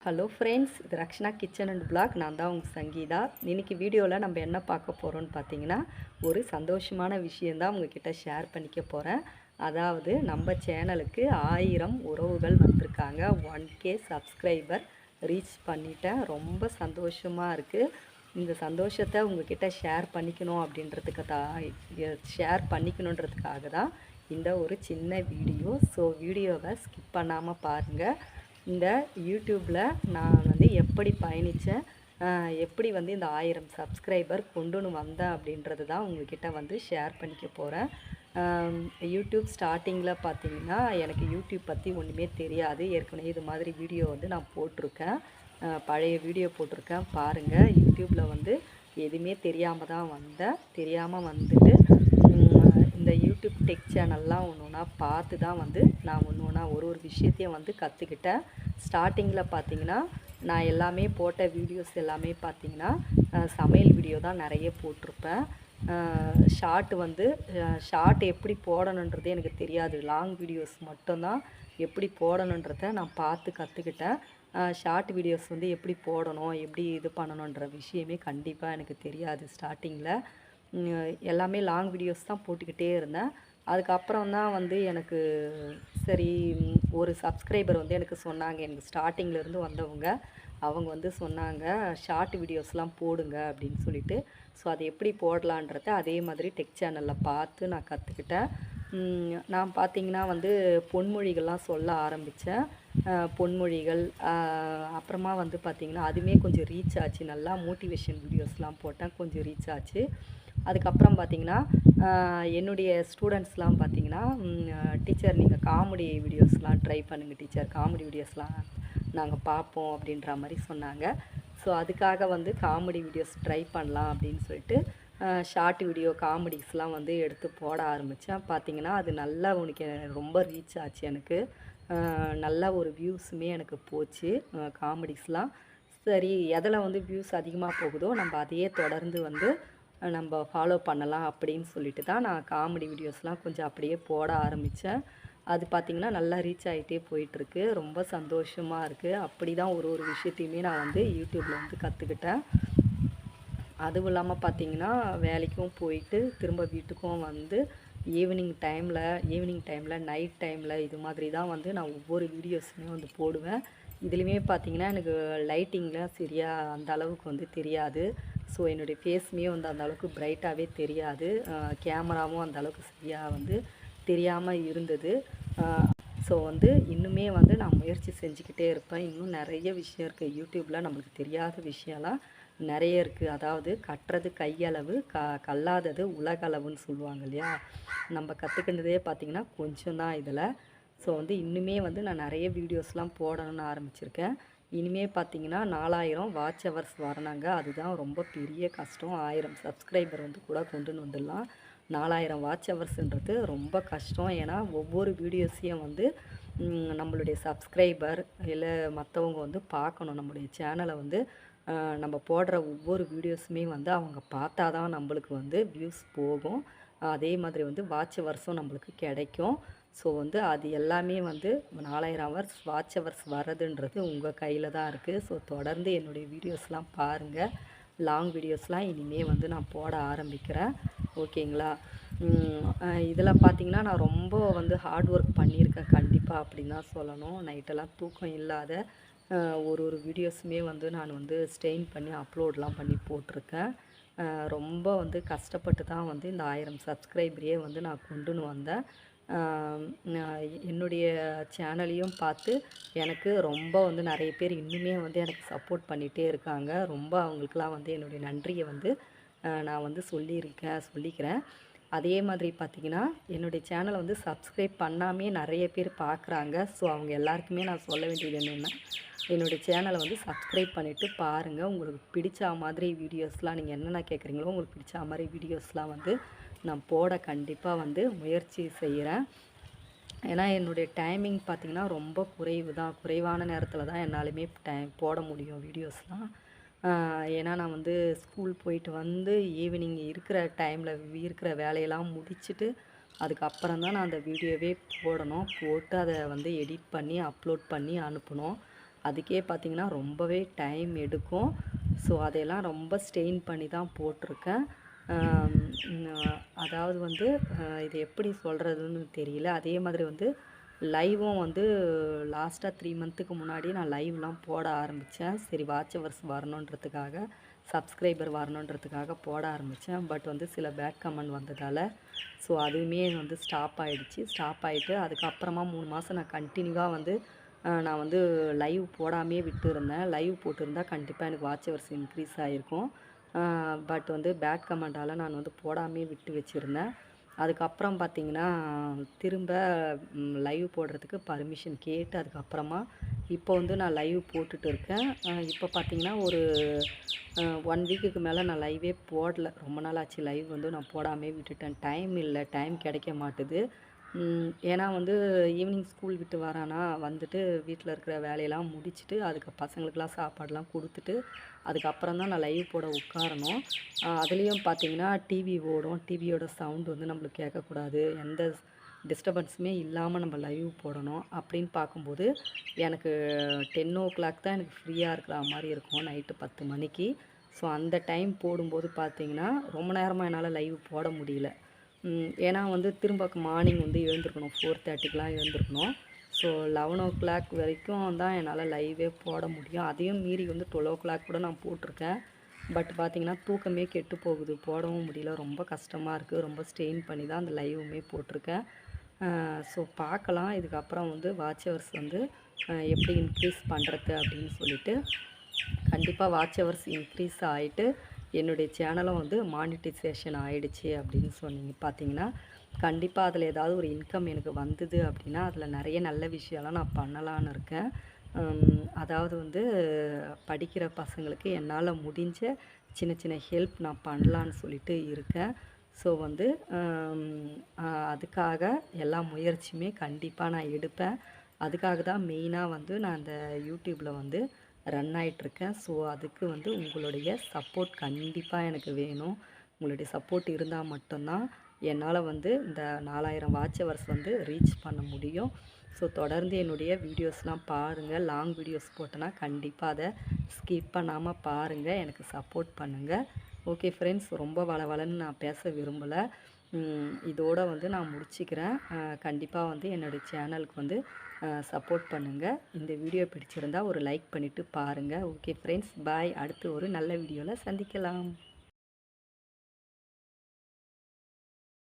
Hello friends, இது Rakshana kitchen and black. நான் தான் உங்கள் சங்கீதா. இன்றைக்கி வீடியோவில் நம்ம என்ன பார்க்க போகிறோன்னு பார்த்தீங்கன்னா, ஒரு சந்தோஷமான விஷயந்தான் உங்ககிட்ட ஷேர் பண்ணிக்க போகிறேன். அதாவது நம்ம சேனலுக்கு 1000 உறவுகள் வந்திருக்காங்க. 1K சப்ஸ்கிரைபர் ரீச் பண்ணிட்டேன். ரொம்ப சந்தோஷமாக இருக்குது. இந்த சந்தோஷத்தை உங்ககிட்ட ஷேர் பண்ணிக்கணும் பண்ணிக்கணுன்றதுக்காக தான் இந்த ஒரு சின்ன வீடியோ. ஸோ வீடியோவை ஸ்கிப் பண்ணாமல் பாருங்கள். இந்த யூடியூப்பில் நான் வந்து எப்படி பயணித்தேன், எப்படி வந்து இந்த 1000 சப்ஸ்கிரைபர் கொண்டுன்னு வந்தேன் அப்படின்றது தான் உங்கள்கிட்ட வந்து ஷேர் பண்ணிக்க போகிறேன். யூடியூப் ஸ்டார்டிங்கில் பார்த்தீங்கன்னா, எனக்கு யூடியூப் பற்றி ஒன்றுமே தெரியாது. ஏற்கனவே இது மாதிரி வீடியோ வந்து நான் போட்டிருக்கேன், பழைய வீடியோ போட்டிருக்கேன் பாருங்கள். யூடியூப்பில் வந்து எதுவுமே தெரியாமல் தான் வந்தேன். தெரியாமல் வந்துட்டு இந்த யூடியூப் டெக் சேனல்லாம் ஒன்று ஒன்றா பார்த்து தான் வந்து நான் ஒன்று ஒன்றா ஒரு விஷயத்தையும் வந்து கற்றுக்கிட்டேன். ஸ்டார்டிங்கில் பார்த்தீங்கன்னா, நான் எல்லாமே போட்ட வீடியோஸ் எல்லாமே பார்த்தீங்கன்னா, சமையல் வீடியோ தான் நிறைய போட்டிருப்பேன். ஷார்ட் எப்படி போடணுன்றது எனக்கு தெரியாது. லாங் வீடியோஸ் மட்டும்தான் எப்படி போடணுன்றதை நான் பார்த்து கற்றுக்கிட்டேன். ஷார்ட் வீடியோஸ் வந்து எப்படி போடணும், எப்படி இது பண்ணணுன்ற விஷயமே கண்டிப்பாக எனக்கு தெரியாது ஸ்டார்டிங்கில். எல்லாமே லாங் வீடியோஸ் தான் போட்டுக்கிட்டே இருந்தேன். அதுக்கப்புறம் தான் வந்து எனக்கு சரி, ஒரு சப்ஸ்கிரைபர் வந்து எனக்கு சொன்னாங்க, எனக்கு ஸ்டார்டிங்லேருந்து வந்தவங்க. அவங்க வந்து சொன்னாங்க, ஷார்ட் வீடியோஸ்லாம் போடுங்க அப்படின்னு சொல்லிட்டு. ஸோ அது எப்படி போடலான்றத அதே மாதிரி டெக் சேனலில் பார்த்து நான் கற்றுக்கிட்டேன். நான் பார்த்திங்கன்னா வந்து பொன்மொழிகள்லாம் சொல்ல ஆரம்பித்தேன். பொன்மொழிகள் அப்புறமா வந்து பார்த்திங்கன்னா அதுவுமே கொஞ்சம் ரீச் ஆச்சு. நல்லா மோட்டிவேஷன் வீடியோஸ்லாம் போட்டேன், கொஞ்சம் ரீச் ஆச்சு. அதுக்கப்புறம் பார்த்திங்கன்னா, என்னுடைய ஸ்டூடெண்ட்ஸ்லாம் பார்த்திங்கன்னா, டீச்சர் நீங்கள் காமெடி வீடியோஸ்லாம் ட்ரை பண்ணுங்கள் டீச்சர், காமெடி வீடியோஸ்லாம் நாங்கள் பார்ப்போம் அப்படின்ற மாதிரி சொன்னாங்க. ஸோ அதுக்காக வந்து காமெடி வீடியோஸ் ட்ரை பண்ணலாம் அப்படின்னு சொல்லிட்டு ஷார்ட் வீடியோ காமெடிஸ்லாம் வந்து எடுத்து போட ஆரம்பித்தேன். பார்த்திங்கன்னா அது நல்லா உனக்கு ரொம்ப ரீச் ஆச்சு. எனக்கு நல்ல ஒரு வியூஸுமே எனக்கு போச்சு காமெடிஸ்லாம். சரி, எதில் வந்து வியூஸ் அதிகமாக போகுதோ நம்ம அதையே தொடர்ந்து வந்து நம்ம ஃபாலோ பண்ணலாம் அப்படின்னு சொல்லிட்டு தான் நான் காமெடி வீடியோஸ்லாம் கொஞ்சம் அப்படியே போட ஆரம்பித்தேன். அது பார்த்திங்கன்னா நல்லா ரீச் ஆகிட்டே போயிட்டுருக்கு. ரொம்ப சந்தோஷமாக இருக்குது. அப்படி தான் ஒரு விஷயத்தையுமே நான் வந்து யூடியூப்பில் வந்து கற்றுக்கிட்டேன். அதுவும் இல்லாமல் பார்த்திங்கன்னா, வேலைக்கும் போயிட்டு திரும்ப வீட்டுக்கும் வந்து ஈவினிங் டைமில் நைட் டைமில் இது மாதிரி தான் வந்து நான் ஒவ்வொரு வீடியோஸுமே வந்து போடுவேன். இதுலேயுமே பார்த்திங்கன்னா எனக்கு லைட்டிங்கில் சரியாக அந்த அளவுக்கு வந்து தெரியாது. ஸோ என்னுடைய ஃபேஸுமே வந்து அந்த அளவுக்கு பிரைட்டாகவே தெரியாது. கேமராவும் அந்த அளவுக்கு சரியாக வந்து தெரியாமல் இருந்தது. ஸோ வந்து இன்னுமே வந்து நான் முயற்சி செஞ்சுக்கிட்டே இருப்பேன். இன்னும் நிறைய விஷயம் இருக்குது யூடியூப்பில், நம்மளுக்கு தெரியாத விஷயம்லாம் நிறைய இருக்குது. அதாவது கட்டுறது கையளவு, கல்லாதது உலகளவுன்னு சொல்லுவாங்க இல்லையா? நம்ம கற்றுக்கினதே பார்த்திங்கன்னா கொஞ்சம் தான் இதில். ஸோ வந்து இன்னுமே வந்து நான் நிறைய வீடியோஸ்லாம் போடணும்னு ஆரம்பிச்சிருக்கேன். இனிமே பார்த்திங்கன்னா 4000 வாட்ச் ஹவர்ஸ் வரணுங்க. அதுதான் ரொம்ப பெரிய கஷ்டம். 1000 சப்ஸ்கிரைபர் வந்து கூட கொண்டுன்னு வந்துடலாம். 4000 வாட்ச் ஹவர்ஸ்ன்றது ரொம்ப கஷ்டம். ஏன்னா ஒவ்வொரு வீடியோஸையும் வந்து நம்மளுடைய சப்ஸ்கிரைபர் இல்லை மற்றவங்க வந்து பார்க்கணும். நம்மளுடைய சேனலை வந்து நம்ம போடுற ஒவ்வொரு வீடியோஸுமே வந்து அவங்க பார்த்தா தான் நம்மளுக்கு வந்து வியூஸ் போகும். அதே மாதிரி வந்து வாட்ச் ஹவர்ஸும் நம்மளுக்கு கிடைக்கும். ஸோ வந்து அது எல்லாமே வந்து 4000 ஹவர்ஸ் வாட்ச் ஹவர்ஸ் வரதுன்றது உங்கள் கையில் தான் இருக்குது. ஸோ தொடர்ந்து என்னுடைய வீடியோஸ்லாம் பாருங்கள். லாங் வீடியோஸ்லாம் இனிமேல் வந்து நான் போட ஆரம்பிக்கிறேன். ஓகேங்களா? இதில் பார்த்திங்கன்னா நான் ரொம்ப வந்து ஹார்ட் ஒர்க் பண்ணியிருக்கேன் கண்டிப்பாக அப்படின்னு தான் சொல்லணும். நைட்டெல்லாம் தூக்கம் இல்லாத ஒரு வீடியோஸுமே வந்து நான் வந்து ஸ்டெயின் பண்ணி அப்லோட்லாம் பண்ணி போட்டிருக்கேன். ரொம்ப வந்து கஷ்டப்பட்டு தான் வந்து இந்த 1000 சப்ஸ்கிரைபரையே வந்து நான் கொண்டுன்னு வந்தேன். என்னுடைய சேனலையும் பார்த்து எனக்கு ரொம்ப வந்து நிறைய பேர் இன்னுமே வந்து எனக்கு சப்போர்ட் பண்ணிகிட்டே இருக்காங்க. ரொம்ப அவங்களுக்கெலாம் வந்து என்னுடைய நன்றியை வந்து நான் வந்து சொல்லிக்கிறேன். அதே மாதிரி பார்த்திங்கன்னா, என்னுடைய சேனலை வந்து சப்ஸ்கிரைப் பண்ணாமே நிறைய பேர் பார்க்குறாங்க. ஸோ அவங்க எல்லாருக்குமே நான் சொல்ல வேண்டியது என்னென்னா, என்னுடைய சேனலை வந்து சப்ஸ்கிரைப் பண்ணிவிட்டு பாருங்கள். உங்களுக்கு பிடிச்ச மாதிரி வீடியோஸ்லாம் நீங்கள் என்னென்ன கேட்குறீங்களோ உங்களுக்கு பிடிச்ச மாதிரி வீடியோஸ்லாம் வந்து நான் போட கண்டிப்பாக வந்து முயற்சி செய்கிறேன். ஏன்னா என்னுடைய டைமிங் பார்த்திங்கன்னா ரொம்ப குறைவான நேரத்தில் தான் என்னாலுமே போட முடியும் வீடியோஸ்லாம். ஏன்னா நான் வந்து ஸ்கூல் போயிட்டு வந்து ஈவினிங் இருக்கிற டைமில் இருக்கிற வேலையெல்லாம் முடிச்சுட்டு அதுக்கப்புறம் தான் நான் அந்த வீடியோவே போடணும். போட்டு அதை வந்து எடிட் பண்ணி அப்லோட் பண்ணி அனுப்பணும். அதுக்கே பார்த்திங்கன்னா ரொம்பவே டைம் எடுக்கும். ஸோ அதையெல்லாம் ரொம்ப ஸ்ட்ரெயின் பண்ணி தான் போட்டிருக்கேன். ஆம், அதாவது வந்து இது எப்படி சொல்கிறதுன்னு தெரியல. அதே மாதிரி வந்து லைவும் வந்து லாஸ்ட்டாக 3 மந்த்துக்கு முன்னாடி நான் லைவ்லாம் போட ஆரம்பித்தேன். சரி வாட்ச் ஹவர்ஸ் வரணுன்றதுக்காக, சப்ஸ்கிரைபர் வரணுன்றதுக்காக போட ஆரம்பித்தேன். பட் வந்து சில பேட் கமெண்ட் வந்ததால் ஸோ அதுவுமே வந்து ஸ்டாப் ஆகிடுச்சு. ஸ்டாப் ஆகிட்டு அதுக்கப்புறமா 3 மாதம் நான் கண்டினியூவாக வந்து நான் வந்து லைவ் போடாமையே விட்டுருந்தேன். லைவ் போட்டிருந்தா கண்டிப்பாக எனக்கு வாட்ச் ஹவர்ஸ் இன்க்ரீஸ் ஆகிருக்கும். பட் வந்து பேட் கமெண்டால் நான் வந்து போடாமையே விட்டு வச்சுருந்தேன். அதுக்கப்புறம் பார்த்திங்கன்னா திரும்ப லைவ் போடுறதுக்கு பர்மிஷன் கேட்டு அதுக்கப்புறமா இப்போ வந்து நான் லைவ் போட்டுட்டு இருக்கேன். இப்போ பார்த்திங்கன்னா ஒரு 1 வீக்குக்கு மேலே நான் லைவே போடல. ரொம்ப நாள் ஆச்சு லைவ் வந்து நான் போடாமையே விட்டுட்டேன். டைம் இல்லை, டைம் கிடைக்க மாட்டுது. ஏன்னா வந்து ஈவினிங் ஸ்கூல் விட்டு வரானா, வந்துட்டு வீட்டில் இருக்கிற வேலையெல்லாம் முடிச்சுட்டு அதுக்கு பசங்களுக்கெல்லாம் சாப்பாடெலாம் கொடுத்துட்டு அதுக்கப்புறம் தான் நான் லைவ் போட உட்காரணும். அதுலேயும் பார்த்தீங்கன்னா டிவி ஓடும். டிவியோட சவுண்ட் வந்து நம்மளுக்கு கேட்கக்கூடாது. எந்த டிஸ்டர்பன்ஸுமே இல்லாமல் நம்ம லைவ் போடணும். அப்படின்னு பார்க்கும்போது எனக்கு 10:00 தான் எனக்கு ஃப்ரீயாக இருக்கிற மாதிரி இருக்கும், நைட்டு 10 மணிக்கு. ஸோ அந்த டைம் போடும்போது பார்த்தீங்கன்னா ரொம்ப நேரமாக என்னால் லைவ் போட முடியல. ஏன்னா வந்து திரும்ப மார்னிங் வந்து எழுந்திருக்கணும், 4:30க்கெலாம் எழுந்திருக்கணும். ஸோ 11:00 வரைக்கும் தான் என்னால் லைவே போட முடியும். அதையும் மீறி வந்து 12:00 கூட நான் போட்டிருக்கேன். பட் பார்த்திங்கன்னா தூக்கமே கெட்டு போகுது, போடவும் முடியல. ரொம்ப கஷ்டமாக இருக்குது. ரொம்ப ஸ்ட்ரெயின் பண்ணி தான் அந்த லைவுமே போட்டிருக்கேன். ஸோ பார்க்கலாம் இதுக்கப்புறம் வந்து வாட்ச் ஹவர்ஸ் வந்து எப்படி இன்க்ரீஸ் பண்ணுறது அப்படின்னு சொல்லிட்டு. கண்டிப்பாக வாட்ச் ஹவர்ஸ் இன்க்ரீஸ் ஆகிட்டு என்னுடைய சேனலும் வந்து மானிட்டைசேஷன் ஆகிடுச்சு அப்படின்னு பார்த்தீங்கன்னா கண்டிப்பாக அதில் ஏதாவது ஒரு இன்கம் எனக்கு வந்தது அப்படின்னா அதில் நிறைய நல்ல விஷயம்லாம் நான் பண்ணலான்னு இருக்கேன். அதாவது வந்து படிக்கிற பசங்களுக்கு என்னால் முடிஞ்ச சின்ன சின்ன ஹெல்ப் நான் பண்ணலான்னு சொல்லிட்டு இருக்கேன். ஸோ வந்து அதுக்காக எல்லா முயற்சியுமே கண்டிப்பாக நான் எடுப்பேன். அதுக்காக தான் மெயினாக வந்து நான் அந்த யூடியூப்பில் வந்து ரன் ஆகிட்டுருக்கேன். ஸோ அதுக்கு வந்து உங்களுடைய சப்போர்ட் கண்டிப்பாக எனக்கு வேணும். உங்களுடைய சப்போர்ட் இருந்தால் மட்டும்தான் என்னால் வந்து இந்த 4000 வாட்ச் ஹவர்ஸ் வந்து ரீச் பண்ண முடியும். ஸோ தொடர்ந்து என்னுடைய வீடியோஸ்லாம் பாருங்கள். லாங் வீடியோஸ் போட்டேன்னா கண்டிப்பாக அதை ஸ்கிப் பண்ணாமல் பாருங்கள். எனக்கு சப்போர்ட் பண்ணுங்கள். ஓகே ஃப்ரெண்ட்ஸ், ரொம்ப வளவளன்னு நான் பேச விரும்பலை. இதோடு வந்து நான் முடிச்சுக்கிறேன். கண்டிப்பாக வந்து என்னுடைய சேனலுக்கு வந்து சப்போர்ட் பண்ணுங்கள். இந்த வீடியோ பிடிச்சிருந்தால் ஒரு லைக் பண்ணிவிட்டு பாருங்கள். ஓகே ஃப்ரெண்ட்ஸ், பாய். அடுத்து ஒரு நல்ல வீடியோவில் சந்திக்கலாம்.